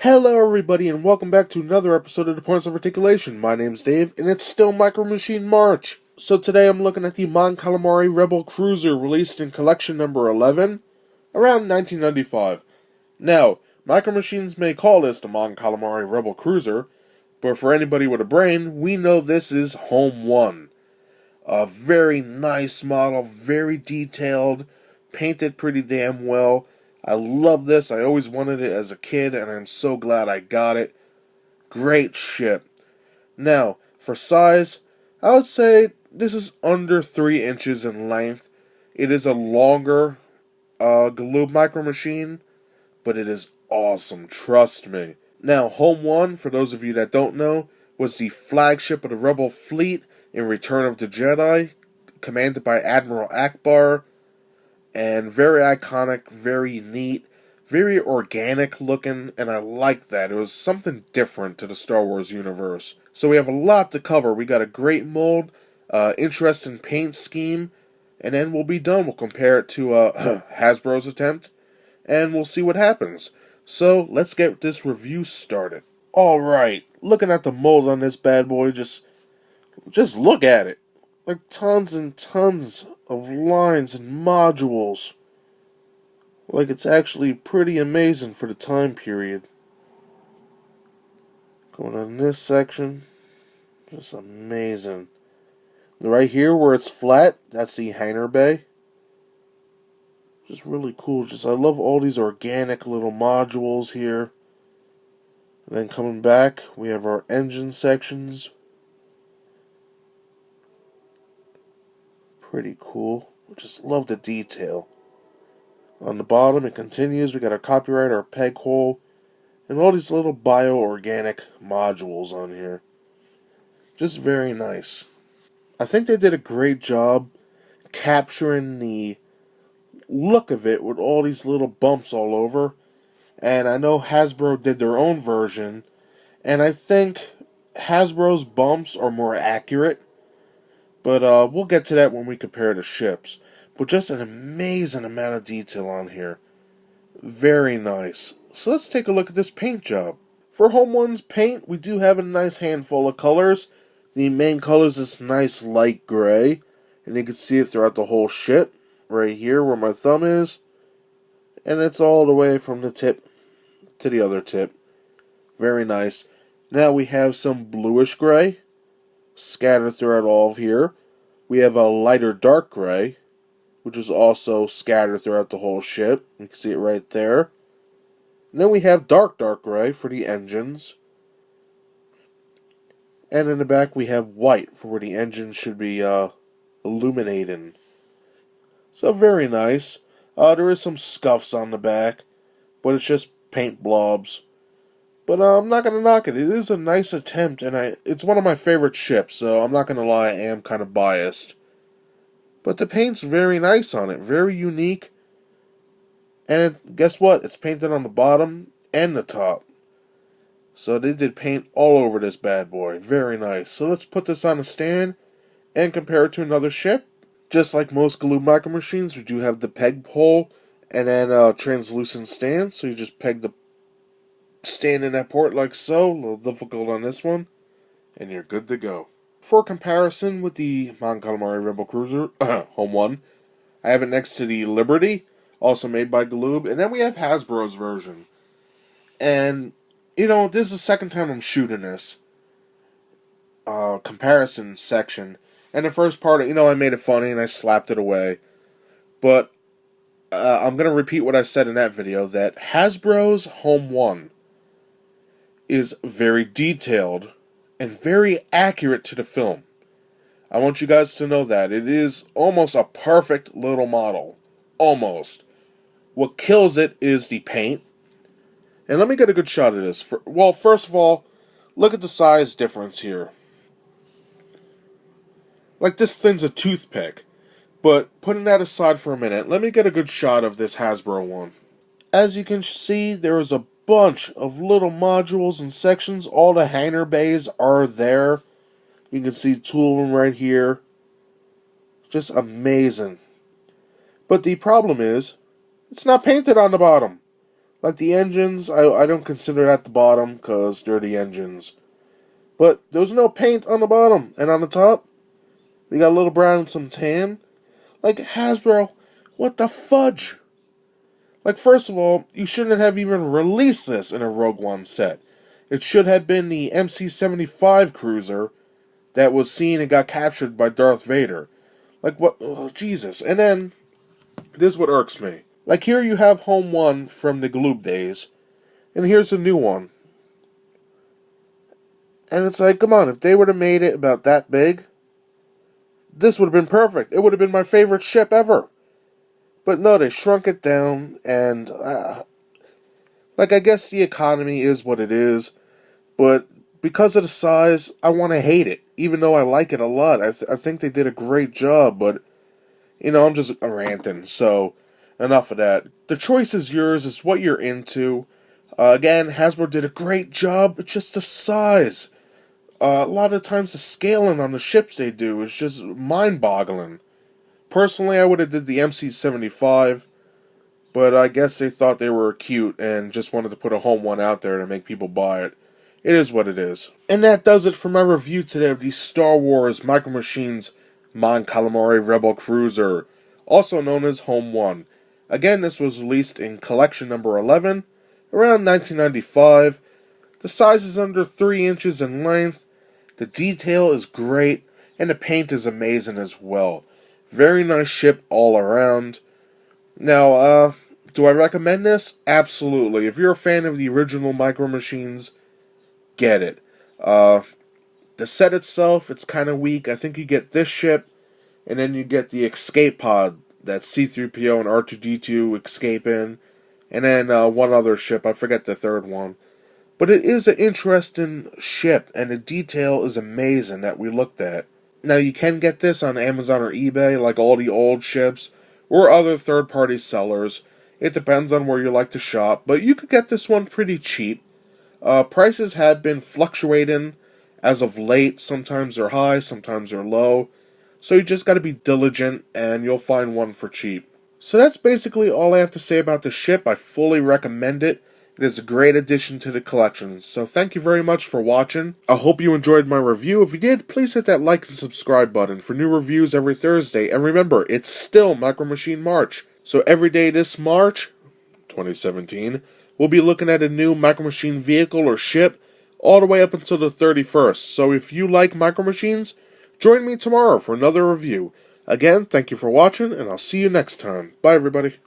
Hello everybody and welcome back to another episode of the Points of Articulation. My name's Dave and it's still Micro Machine March. So today I'm looking at the Mon Calamari Rebel Cruiser released in collection number 11 around 1995. Now, Micro Machines may call this the Mon Calamari Rebel Cruiser, but for anybody with a brain, we know this is Home 1. A very nice model, very detailed, painted pretty damn well. I love this. I always wanted it as a kid, and I'm so glad I got it. Great ship. Now, for size, I would say this is under 3 inches in length. It is a longer Galoob micro machine, but it is awesome, trust me. Now, Home 1, for those of you that don't know, was the flagship of the Rebel fleet in Return of the Jedi, commanded by Admiral Ackbar. And very iconic, very neat, very organic looking, and I like that. It was something different to the Star Wars universe. So we have a lot to cover. We got a great mold, interesting paint scheme, and then we'll be done. We'll compare it to Hasbro's attempt, and we'll see what happens. So let's get this review started. Alright, looking at the mold on this bad boy, just look at it. Like tons and tons of lines and modules. Like it's actually pretty amazing for the time period. Going on this section, just amazing. Right here where it's flat, that's the hangar bay. Just really cool. I love all these organic little modules here. And then coming back, we have our engine sections. Pretty cool. Just love the detail. On the bottom, it continues. We got our copyright, our peg hole, and all these little bioorganic modules on here. Just very nice. I think they did a great job capturing the look of it with all these little bumps all over. And I know Hasbro did their own version, and I think Hasbro's bumps are more accurate. But we'll get to that when we compare the ships. But just an amazing amount of detail on here. Very nice. So let's take a look at this paint job. For Home 1's paint, we do have a nice handful of colors. The main color is this nice light gray. And you can see it throughout the whole ship. Right here where my thumb is. And it's all the way from the tip to the other tip. Very nice. Now we have some bluish gray scattered throughout all of here. We have a lighter dark gray, which is also scattered throughout the whole ship. You can see it right there. And then we have dark gray for the engines. And in the back we have white for where the engine should be illuminating. So very nice. There is some scuffs on the back, but it's just paint blobs. But I'm not going to knock it. It is a nice attempt, and it's one of my favorite ships, so I'm not going to lie, I am kind of biased. But the paint's very nice on it, very unique. And guess what? It's painted on the bottom and the top. So they did paint all over this bad boy. Very nice. So let's put this on a stand and compare it to another ship. Just like most Galoob micro machines, we do have the peg hole and then a translucent stand. So you just peg the stand in that port like so. A little difficult on this one. And you're good to go. For comparison with the Mon Calamari Rebel Cruiser, Home 1, I have it next to the Liberty, also made by Galoob, and then we have Hasbro's version. And, this is the second time I'm shooting this comparison section. And the first part, I made it funny and I slapped it away. But I'm going to repeat what I said in that video, that Hasbro's Home 1 is very detailed and very accurate to the film. I want you guys to know that. It is almost a perfect little model. Almost. What kills it is the paint. And let me get a good shot of this. First of all, look at the size difference here. Like this thing's a toothpick. But putting that aside for a minute, let me get a good shot of this Hasbro one. As you can see, there is a bunch of little modules and sections. All the hangar bays are there. You can see 2 of them right here. Just amazing. But the problem is, it's not painted on the bottom. Like the engines, I don't consider at the bottom because they're the engines. But there was no paint on the bottom. And on the top, we got a little brown and some tan. Like, Hasbro, what the fudge? Like, first of all, you shouldn't have even released this in a Rogue One set. It should have been the MC-75 cruiser that was seen and got captured by Darth Vader. Like, what? Oh, Jesus. And then, this is what irks me. Like, here you have Home 1 from the Galoob days, and here's a new one. And it's like, come on, if they would have made it about that big, this would have been perfect. It would have been my favorite ship ever. But no, they shrunk it down, and, like, I guess the economy is what it is, but because of the size, I want to hate it, even though I like it a lot. I think they did a great job, but, you know, I'm just ranting, so enough of that. The choice is yours, it's what you're into. Again, Hasbro did a great job, but just the size. A lot of times the scaling on the ships they do is just mind-boggling. Personally, I would have did the MC-75, but I guess they thought they were cute and just wanted to put a Home 1 out there to make people buy it. It is what it is. And that does it for my review today of the Star Wars Micro Machines Mon Calamari Rebel Cruiser, also known as Home 1. Again, this was released in collection number 11, around 1995. The size is under 3 inches in length, the detail is great, and the paint is amazing as well. Very nice ship all around. Now, do I recommend this? Absolutely. If you're a fan of the original Micro Machines, get it. The set itself, it's kind of weak. I think you get this ship, and then you get the escape pod that C-3PO and R2-D2 escape in, and then one other ship, I forget the third one. But it is an interesting ship, and the detail is amazing that we looked at. Now, you can get this on Amazon or eBay, like all the old ships, or other third-party sellers. It depends on where you like to shop, but you could get this one pretty cheap. Prices have been fluctuating as of late. Sometimes they're high, sometimes they're low. So you just got to be diligent, and you'll find one for cheap. So that's basically all I have to say about the ship. I fully recommend it. It is a great addition to the collection. So thank you very much for watching. I hope you enjoyed my review. If you did, please hit that like and subscribe button for new reviews every Thursday. And remember, it's still Micro Machine March. So every day this March, 2017, we'll be looking at a new Micro Machine vehicle or ship all the way up until the 31st. So if you like Micro Machines, join me tomorrow for another review. Again, thank you for watching, and I'll see you next time. Bye, everybody.